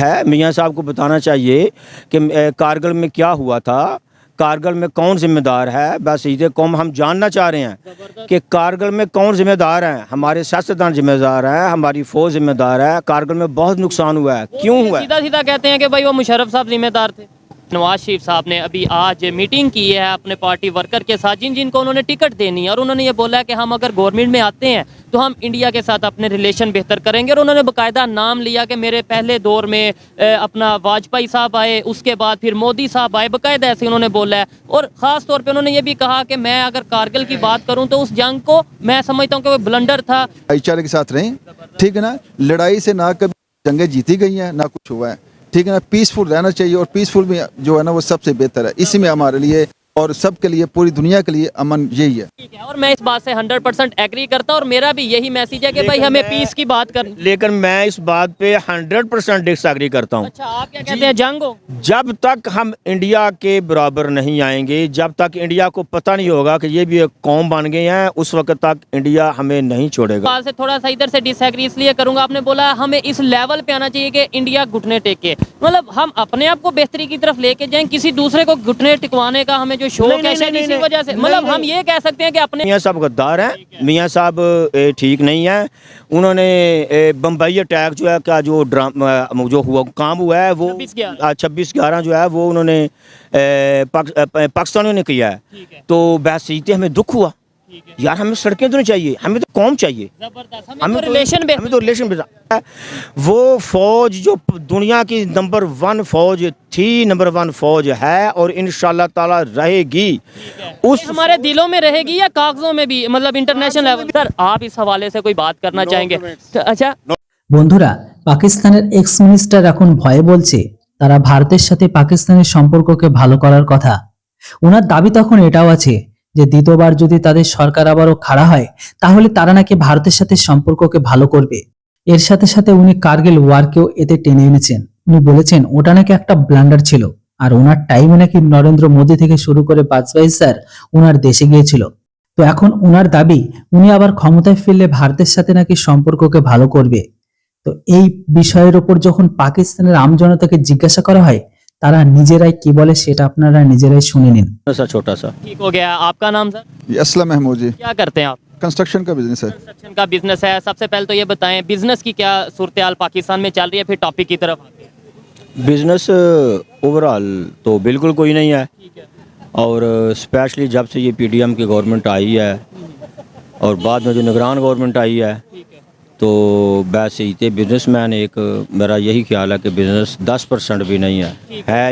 ہے میاں صاحب کو بتانا چاہیے کہ کارگل میں کیا ہوا تھا، کارگل میں کون ذمہ دار ہے. بس عید قوم ہم جاننا چاہ رہے ہیں کہ کارگل میں کون ذمہ دار ہیں. ہمارے سیاستدان ذمہ دار ہیں، ہماری فوج ذمہ دار ہے. کارگل میں بہت نقصان ہوا ہے. کیوں ہوا ہے؟ سیدھا سیدھا کہتے ہیں کہ بھائی وہ مشرف صاحب ذمہ دار تھے. نواز شریف صاحب نے ابھی آج میٹنگ کی ہے اپنے پارٹی ورکر کے ساتھ جن کو انہوں نے ٹکٹ دینی ہے، اور انہوں نے یہ بولا ہے کہ ہم اگر گورنمنٹ میں آتے ہیں تو ہم انڈیا کے ساتھ اپنے ریلیشن بہتر کریں گے. اور انہوں نے باقاعدہ نام لیا کہ میرے پہلے دور میں اپنا واجپئی صاحب آئے، اس کے بعد پھر مودی صاحب آئے، باقاعدہ ایسے انہوں نے بولا ہے. اور خاص طور پہ انہوں نے یہ بھی کہا کہ میں اگر کارگل کی بات کروں تو اس جنگ کو میں سمجھتا ہوں کہ وہ بلنڈر تھا. بھائی چارے کے ساتھ رہیں، ٹھیک ہے نا. لڑائی سے نہ کبھی جنگیں جیتی گئی ہیں نہ کچھ ہوا ہے، ٹھیک ہے نا. پیسفل رہنا چاہیے، اور پیسفل میں جو ہے نا وہ سب سے بہتر ہے. اسی میں ہمارے لیے اور سب کے لیے، پوری دنیا کے لیے امن یہی ہے. ٹھیک ہے، اور میں اس بات سے 100% ایگری کرتا ہوں، اور میرا بھی یہی میسیج ہے کہ بھائی ہمیں پیس کی بات کرنی. لیکن میں اس بات پہ 100% ڈس ایگری کرتا ہوں. اچھا، آپ کیا کہتے ہیں؟ جنگ ہو؟ جب تک ہم انڈیا کے برابر نہیں آئیں گے، جب تک انڈیا کو پتہ نہیں ہوگا کہ یہ بھی ایک قوم بن گئے ہیں، اس وقت تک انڈیا ہمیں نہیں چھوڑے گا. بات سے تھوڑا سا ادھر سے ڈس ایگری اس لیے کروں گا، آپ نے بولا ہمیں اس لیول پہ آنا چاہیے کہ انڈیا گھٹنے ٹیکے. مطلب ہم اپنے آپ کو بہتری کی طرف لے کے جائیں، کسی دوسرے کو گھٹنے ٹکوانے کا ہمیں جو شوق ہے شاید اسی وجہ سے، مطلب ہم یہ کہہ سکتے ہیں کہ اپنے میاں صاحب غدار ہیں، میاں صاحب ٹھیک نہیں ہیں. انہوں نے بمبئی اٹیک جو ہے کا جو جو ہوا کام ہوا ہے وہ 26/11 جو ہے وہ انہوں نے پاکستانیوں نے کیا ہے. تو بحثیت ہمیں دکھ ہوا یار. ہمیں سڑکیں تو نہیں چاہیے، ہمیں تو قوم چاہیے. ہمیں ریلیشن وہ فوج جو دنیا کی نمبر 1 فوج تھی، نمبر 1 فوج ہے، اور انشاءاللہ تعالی رہے گی. اس ہمارے دلوں میں رہے گی یا کاغذوں میں بھی، مطلب انٹرنیشنل لیول. سر آپ اس حوالے سے کوئی بات کرنا چاہیں گے؟ اچھا বন্ধুরা, পাকিস্তানের এক্স মিনিস্টার এখন ভয়ে বলছে তারা ভারতের সাথে পাকিস্তানের সম্পর্ককে ভালো করার কথা। ওনার দাবি তখন এটাও আছে যে দ্বিতীয়বার যদি তাদের সরকার আবারও খাড়া হয় তাহলে তারা নাকি ভারতের সাথে সম্পর্ককে ভালো করবে। এর সাথে সাথে উনি কার্গিল ওয়ারকেও এতে টেনে এনেছেন। উনি বলেছেন ওটা নাকি একটা ব্লান্ডার ছিল, আর ওনার টাইমে নাকি নরেন্দ্র মোদী থেকে শুরু করে বাজপেয়ী স্যার ওনার দেশে গিয়েছিল। তো এখন ওনার দাবি উনি আবার ক্ষমতায় ফিরলে ভারতের সাথে নাকি সম্পর্ককে ভালো করবে। তো এই বিষয়ের উপর যখন পাকিস্তানের আমজনতাকে জিজ্ঞাসা করা হয় তারা নিজেরাই কি বলে সেটা আপনারা নিজেরাই শুনে নিন। چھوٹا سا ٹھیک ہو گیا. آپ کا نام سر؟ اسلم محمود جی. کیا کرتے ہیں آپ؟ کنسٹرکشن کا بزنس ہے. کنسٹرکشن کا بزنس ہے. سب سے پہلے تو یہ بتائیں بزنس کی کیا صورتحال پاکستان میں چل رہی ہے، پھر ٹاپک کی طرف آتے ہیں. بزنس اوورال تو بالکل کوئی نہیں ہے، اور اسپیشلی جب سے یہ PDM کی گورنمنٹ آئی ہے اور بعد میں جو نگران گورنمنٹ آئی ہے تو بحثیت بزنس مین ایک میرا یہی خیال ہے کہ بزنس 10% بھی نہیں ہے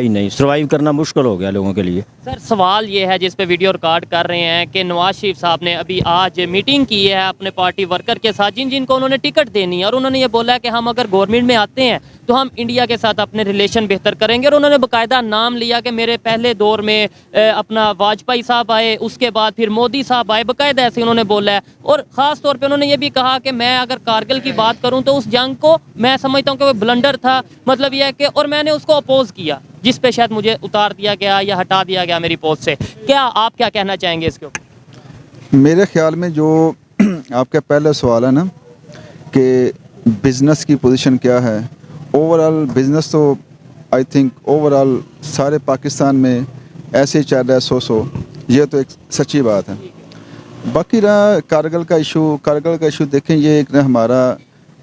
ہی نہیں. سروائیو کرنا مشکل ہو گیا لوگوں کے لیے. سر سوال یہ ہے جس پہ ویڈیو ریکارڈ کر رہے ہیں کہ نواز شریف صاحب نے ابھی آج میٹنگ کی ہے اپنے پارٹی ورکر کے ساتھ جن کو انہوں نے ٹکٹ دینی ہے، اور انہوں نے یہ بولا ہے کہ ہم اگر گورنمنٹ میں آتے ہیں تو ہم انڈیا کے ساتھ اپنے ریلیشن بہتر کریں گے. اور انہوں نے باقاعدہ نام لیا کہ میرے پہلے دور میں اپنا واجپئی صاحب آئے، اس کے بعد پھر مودی صاحب آئے، باقاعدہ ایسے انہوں نے بولا ہے. اور خاص طور پہ انہوں نے یہ بھی کہا کہ میں اگر کارگل کی بات کروں تو اس جنگ کو میں سمجھتا ہوں کہ وہ بلنڈر تھا. مطلب یہ ہے کہ اور میں نے اس کو اپوز کیا، جس پہ شاید مجھے اتار دیا گیا یا ہٹا دیا گیا میری پوسٹ سے. کیا آپ کیا کہنا چاہیں گے اس کے اوپر؟ میرے خیال میں جو آپ کا پہلا سوال ہے نا کہ بزنس کی پوزیشن کیا ہے، اوورال بزنس تو آئی تھنک اوورال سارے پاکستان میں ایسے ہی چل رہا ہے 100. یہ تو ایک سچی بات ہے. باقی رہا کارگل کا ایشو دیکھیں، یہ ایک ہمارا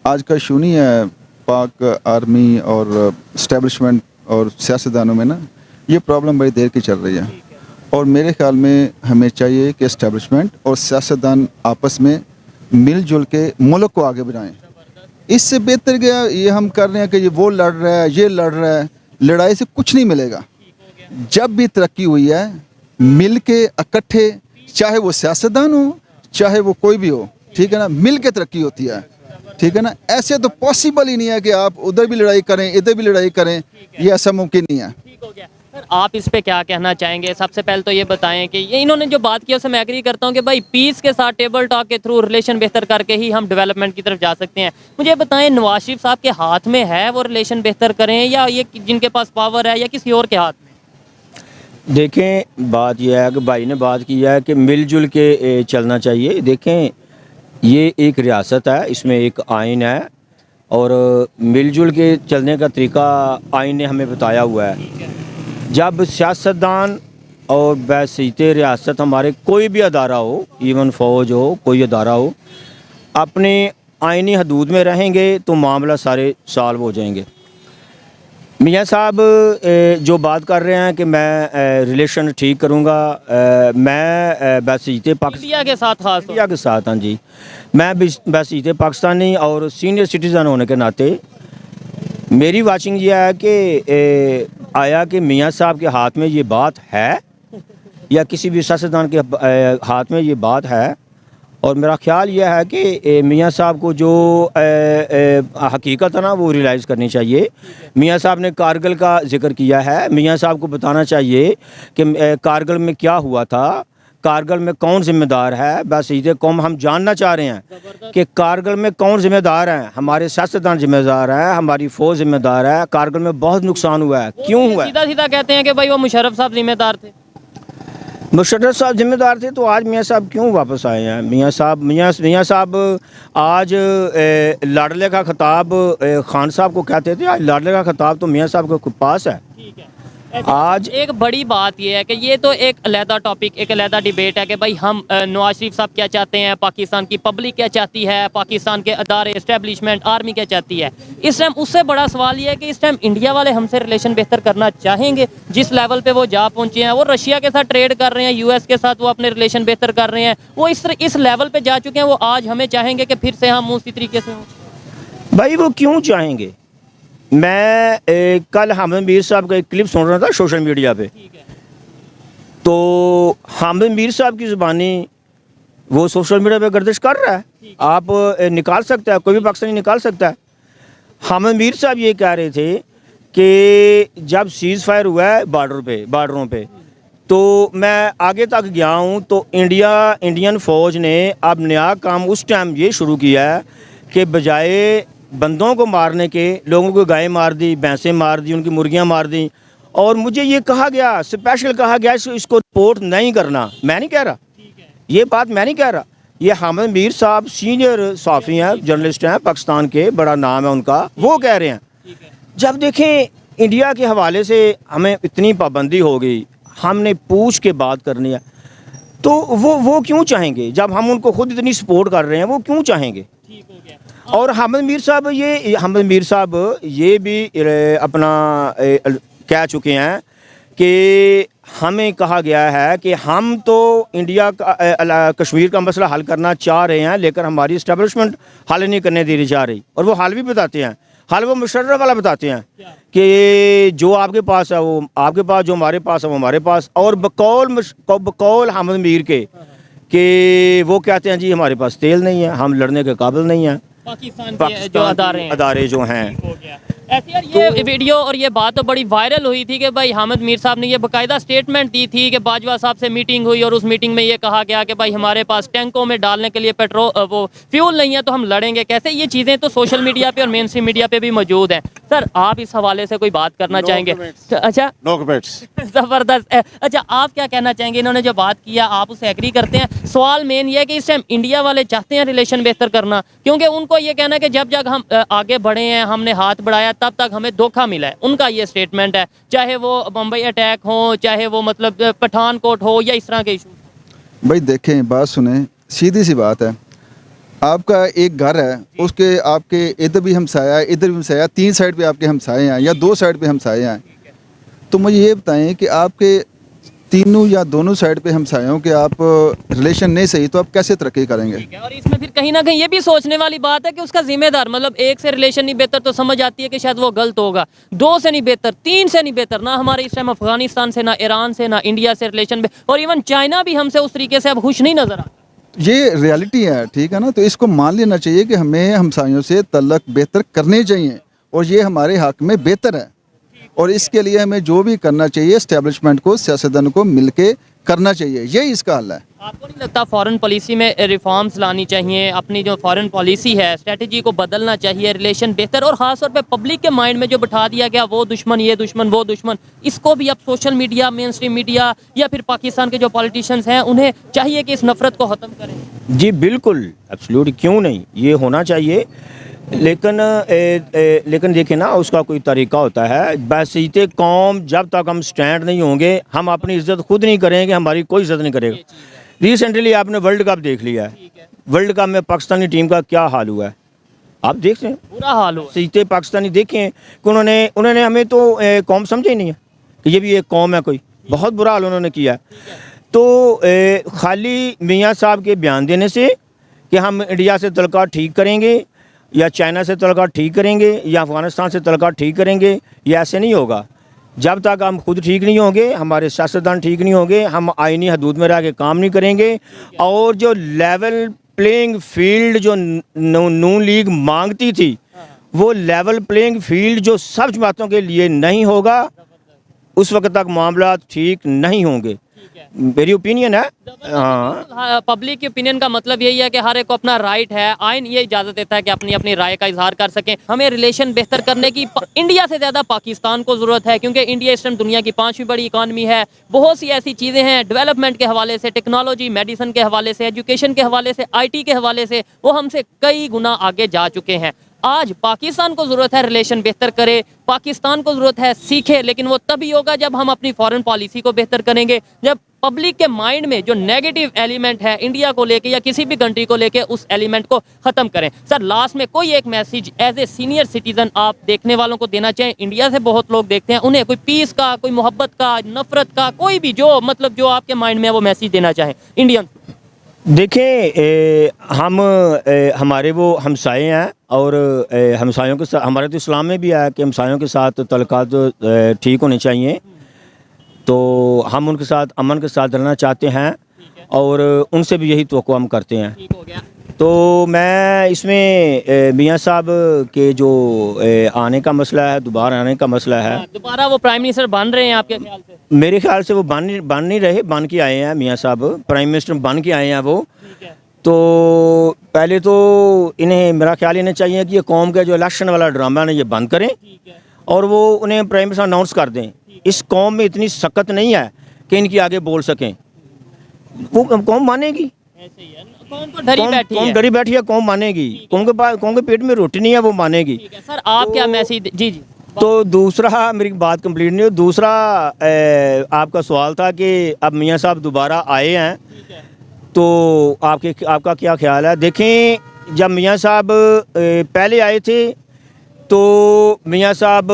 آج کا ایشو نہیں ہے. پاک آرمی اور اسٹیبلشمنٹ اور سیاستدانوں میں نا یہ پرابلم بڑی دیر کی چل رہی ہے، اور میرے خیال میں ہمیں چاہیے کہ اسٹیبلشمنٹ اور سیاستدان آپس میں مل جل کے ملک کو آگے بڑھائیں. اس سے بہتر گیا یہ ہم کر رہے ہیں کہ یہ وہ لڑ رہا ہے، یہ لڑ رہا ہے. لڑائی سے کچھ نہیں ملے گا. جب بھی ترقی ہوئی ہے مل کے اکٹھے، چاہے وہ سیاستدان ہو چاہے وہ کوئی بھی ہو، ٹھیک ہے نا، مل کے ترقی ہوتی ہے، ٹھیک ہے نا. ایسے تو پاسبل ہی نہیں ہے کہ آپ ادھر بھی لڑائی کریں ادھر بھی لڑائی کریں، یہ ایسا ممکن نہیں ہے. سر آپ اس پہ کیا کہنا چاہیں گے؟ سب سے پہلے تو یہ بتائیں کہ یہ انہوں نے جو بات کی اس سے میں ایگری کرتا ہوں کہ بھائی پیس کے ساتھ ٹیبل ٹاک کے تھرو ریلیشن بہتر کر کے ہی ہم ڈیولپمنٹ کی طرف جا سکتے ہیں. مجھے بتائیں نواز شریف صاحب کے ہاتھ میں ہے وہ ریلیشن بہتر کریں، یا یہ جن کے پاس پاور ہے یا کسی اور کے ہاتھ میں؟ دیکھیں بات یہ ہے کہ بھائی نے بات کی ہے کہ مل جل کے چلنا چاہیے. دیکھیں یہ ایک ریاست ہے، اس میں ایک آئین ہے، और मिलजुल के चलने का तरीका आइन ने हमें बताया हुआ है। जब सियासतदान और बैसीत रियासत हमारे कोई भी अदारा हो, इवन फ़ौज हो, कोई अदारा हो, अपने आइनी हदूद में रहेंगे तो मामला सारे सॉल्व हो जाएंगे। मियाँ साहब जो बात कर रहे हैं कि मैं रिलेशन ठीक करूँगा, मैं बैसीत इंडिया के साथ खास तौर इंडिया के साथ, हाँ जी, मैं बैसीत पाकिस्तानी और सीनियर सिटीज़न होने के नाते मेरी वाचिंग ये है कि आया कि मियाँ साहब के हाथ में ये बात है या किसी भी सियासतदान के हाथ में ये बात है। और मेरा ख्याल यह है कि मियाँ साहब को जो हकीकत है ना वो रियलाइज़ करनी चाहिए। मियाँ साहब ने कारगिल का जिक्र किया है, मियाँ साहब को बताना चाहिए कि कारगिल में क्या हुआ था, कारगिल में कौन ज़िम्मेदार है। बस ये कौम हम जानना चाह रहे हैं कि कारगिल में कौन ज़िम्मेदार है। हमारे सियासतदान ज़िम्मेदार है, हमारी फ़ौज ज़िम्मेदार है। कारगिल में बहुत नुकसान हुआ है, क्यों हुआ है? सीधा सीधा कहते हैं कि भाई वो मुशर्रफ साहब जिम्मेदार थे। मुशर्रफ साहब जिम्मेदार थे तो आज मियाँ साहब क्यों वापस आए हैं? मियाँ साहब आज लाडले का खिताब खान साहब को कहते थे, आज लाडले का खिताब तो मियाँ साहब के पास है। ठीक है। आज एक बड़ी बात यह है कि ये तो एक अलहदा टॉपिक, एक अलहदा डिबेट है कि भाई हम नवाज शरीफ साहब क्या चाहते हैं, पाकिस्तान की पब्लिक क्या चाहती है, पाकिस्तान के अदारे, एस्टेब्लिशमेंट, आर्मी क्या चाहती है। इस टाइम उससे बड़ा सवाल ये है कि इस टाइम इंडिया वाले हमसे रिलेशन बेहतर करना चाहेंगे। जिस लेवल पे वो जा पहुंचे हैं, वो रशिया के साथ ट्रेड कर रहे हैं, यूएस के साथ वो अपने रिलेशन बेहतर कर रहे हैं, वो इस लेवल पे जा चुके हैं, वो आज हमें चाहेंगे कि फिर से हम उसी तरीके से हों। भाई वो क्यों चाहेंगे? मैं कल हामिद मीर साहब का एक क्लिप सुन रहा था सोशल मीडिया पे, तो हामिद मीर साहब की ज़ुबानी वो सोशल मीडिया पे गर्दिश कर रहा है। आप निकाल सकता है, कोई भी पाकिस्तानी निकाल सकता है। हामिद मीर साहब ये कह रहे थे कि जब सीज़ फायर हुआ है बार्डरों पे, तो मैं आगे तक गया हूँ तो इंडियन फ़ौज ने अब नया काम उस टाइम ये शुरू किया है कि बजाय बंदों को मारने के, लोगों को गायें मार दी, भैंसें मार दी, उनकी मुर्गियां मार दी। और मुझे ये कहा गया, स्पेशल कहा गया इसको रिपोर्ट नहीं करना। मैं नहीं कह रहा, ये बात मैं नहीं कह रहा, ये हामिद मीर साहब सीनियर सहाफ़ी हैं, जर्नलिस्ट हैं, पाकिस्तान के, बड़ा नाम है उनका, वो कह रहे हैं। जब देखें इंडिया के हवाले से हमें इतनी पाबंदी हो गई, हमने पूछ के बात करनी है, तो वो क्यों चाहेंगे? जब हम उनको खुद इतनी सपोर्ट कर रहे हैं, वो क्यों चाहेंगे? और हामिद मीर साहब ये भी अपना कह चुके हैं कि हमें कहा गया है कि हम तो इंडिया का कश्मीर का मसला हल करना चाह रहे हैं, लेकिन हमारी इस्टेब्लिशमेंट हल नहीं करने दी जा रही। और वो हल भी बताते हैं, हल वो मुशर्रफ वाला बताते हैं कि जो आपके पास है वो आपके पास, जो हमारे पास है वो हमारे पास। और बकौल हामिद मीर के कि वो कहते हैं जी हमारे पास तेल नहीं है, हम लड़ने के काबिल नहीं हैं। पाकिस्तान के जो अदारे जो हैं। ऐसे यार ये वीडियो और ये बात तो बड़ी वायरल हुई थी कि भाई हामिद मीर साहब ने ये बाकायदा स्टेटमेंट दी थी कि बाजवा साहब से मीटिंग हुई और उस मीटिंग में ये कहा गया कि भाई हमारे पास टैंकों में डालने के लिए पेट्रोल वो फ्यूल नहीं है तो हम लड़ेंगे कैसे। ये चीज़ें तो सोशल मीडिया पे और मेन स्ट्रीम मीडिया पे भी मौजूद हैं। सर आप इस हवाले से कोई बात करना चाहेंगे? अच्छा, नो कमेंट्स। ज़बरदस्त। अच्छा, आप क्या कहना चाहेंगे? इन्होंने जो बात किया आप उससे एग्री करते हैं? सवाल मेन ये है कि इस टाइम इंडिया वाले चाहते हैं रिलेशन बेहतर करना, क्योंकि उनको ये कहना है कि जब हम आगे बढ़े हैं, हमने हाथ बढ़ाया, तब तक हमें धोखा मिला है। उनका ये स्टेटमेंट है, चाहे वो बम्बई अटैक हो, चाहे वो मतलब पठानकोट हो या इस तरह के इशू। भाई देखें, बात सुने, सीधी सी बात है, आपका एक घर है, उसके आपके इधर भी हमसाया है, इधर भी हमसाया, 3 साइड पे आपके हमसाए हैं या 2 साइड पे हमसाए हैं, तो मुझे ये बताएं कि आपके तीनों या दोनों साइड पे हमसायों के आप रिलेशन नहीं सही तो आप कैसे तरक्की करेंगे? और इसमें फिर कहीं ना कहीं ये भी सोचने वाली बात है कि उसका जिम्मेदार, मतलब एक से रिलेशन नहीं बेहतर तो समझ आती है कि शायद वो गलत होगा, 2 से नहीं बेहतर, 3 से नहीं बेहतर, ना हमारे इस टाइम अफगानिस्तान से, ना ईरान से, ना इंडिया से रिलेशन, और इवन चाइना भी हमसे उस तरीके से अब खुश नहीं नजर आता। ये रियलिटी है, ठीक है ना? तो इसको मान लेना चाहिए कि हमें हमसायों से तल्लक बेहतर करने चाहिए और ये हमारे हक में बेहतर है, और इसके लिए हमें जो भी करना चाहिए एस्टेब्लिशमेंट को, सियासतदान को मिलके करना चाहिए, यही इसका हल है। आपको नहीं लगता फॉरेन पॉलिसी में रिफॉर्म्स लानी चाहिए? अपनी जो फॉरेन पॉलिसी है, स्ट्रेटजी को बदलना चाहिए, रिलेशन बेहतर, और ख़ास तौर पे पब्लिक के माइंड में जो बिठा दिया गया वो दुश्मन, ये दुश्मन, वो दुश्मन, इसको भी अब social media, main stream media या फिर पाकिस्तान के जो पॉलिटिशियंस हैं उन्हें चाहिए कि इस नफरत को ख़त्म करें। जी बिल्कुल, एब्सोल्युटली, क्यों नहीं, ये होना चाहिए। लेकिन देखिए ना, उसका कोई तरीका होता है। बसीत कौम, जब तक हम स्टैंड नहीं होंगे, हम अपनी इज्जत खुद नहीं करेंगे, हमारी कोई इज्जत नहीं करेगा। रिसेंटली आपने वर्ल्ड कप देख लिया है, वर्ल्ड कप में पाकिस्तानी टीम का क्या हाल हुआ है, आप देख रहे हैं, बुरा हाल हो। सीते पाकिस्तानी देखें कि उन्होंने हमें तो कौम समझे ही नहीं है कि ये भी एक कौम है कोई। बहुत बुरा हाल उन्होंने किया है। तो खाली मियाँ साहब के बयान देने से कि हम इंडिया से तल्लुकात ठीक करेंगे या चाइना से तल्लुकात ठीक करेंगे या अफ़गानिस्तान से तल्लुकात ठीक करेंगे, ये ऐसे नहीं होगा। जब तक हम खुद ठीक नहीं होंगे, हमारे सियासतदान ठीक नहीं होंगे, हम आईनी हदूद में रह के काम नहीं करेंगे। और जो लेवल प्लेइंग फील्ड जो नून लीग मांगती थी, वो लेवल प्लेइंग फील्ड जो सब जमातों के लिए नहीं होगा, उस वक्त तक मामला ठीक नहीं होंगे। मेरी ओपिनियन है। हाँ, पब्लिक की ओपिनियन का मतलब यही है कि हर एक को अपना राइट है, आइन ये इजाज़त देता है कि अपनी अपनी राय का इजहार कर सकें। हमें रिलेशन बेहतर करने की इंडिया से ज़्यादा पाकिस्तान को ज़रूरत है, क्योंकि इंडिया इस टाइम दुनिया की 5वीं बड़ी इकॉनमी है। बहुत सी ऐसी चीज़ें हैं डेवलपमेंट के हवाले से, टेक्नोलॉजी, मेडिसिन के हवाले से, एजुकेशन के हवाले से, IT के हवाले से, वो हमसे कई गुना आगे जा चुके हैं। आज पाकिस्तान को ज़रूरत है रिलेशन बेहतर करे, पाकिस्तान को ज़रूरत है सीखे, लेकिन वो तभी होगा जब हम अपनी फॉरेन पॉलिसी को बेहतर करेंगे, जब पब्लिक के माइंड में जो नेगेटिव एलिमेंट है इंडिया को लेके या किसी भी कंट्री को लेके, उस एलिमेंट को ख़त्म करें। सर, लास्ट में कोई एक message as a senior citizen आप देखने वालों को देना चाहें? इंडिया से बहुत लोग देखते हैं, उन्हें कोई पीस का, कोई मोहब्बत का, नफ़रत का, कोई भी जो मतलब जो आपके माइंड में है वो मैसेज देना चाहें इंडियन। देखें, हमारे वो हमसाए हैं और हमसायों के साथ, हमारे तो इस्लाम में भी आया कि हमसायों के साथ तल्लुकात ठीक होने चाहिए। तो हम उनके साथ अमन के साथ रहना चाहते हैं और उनसे भी यही तवक्को हम करते हैं। ठीक हो गया। तो मैं इसमें मियाँ साहब के जो आने का मसला है, दोबारा आने का मसला है, दोबारा वो प्राइम मिनिस्टर बन रहे हैं आपके ख्याल से? मेरे ख्याल से वो बन नहीं रहे, बन के आए हैं मियाँ साहब, प्राइम मिनिस्टर बन के आए हैं वो। तो पहले तो इन्हें, मेरा ख्याल इन्हें चाहिए कि ये कौम का जो इलेक्शन वाला ड्रामा है ये बंद करें और वो उन्हें प्राइम मिनिस्टर अनाउंस कर दें। इस कौम में इतनी सख्त नहीं है कि इनकी आगे बोल सकें, वो कौम मानेगी। ऐसे ही है, कौम तो डरी बैठी कौम है। डरी बैठी है, कौम मानेगी। कौम के पेट में रोटी नहीं है, वो मानेगी। ठीक है सर, आप क्या मैसेज? जी जी। तो दूसरा, मेरी बात कंप्लीट नहीं हुई। दूसरा आपका सवाल था कि अब मियाँ साहब दोबारा आए हैं, तो आपका क्या ख्याल है? देखें, जब मियाँ साहब पहले आए थे तो मियाँ साहब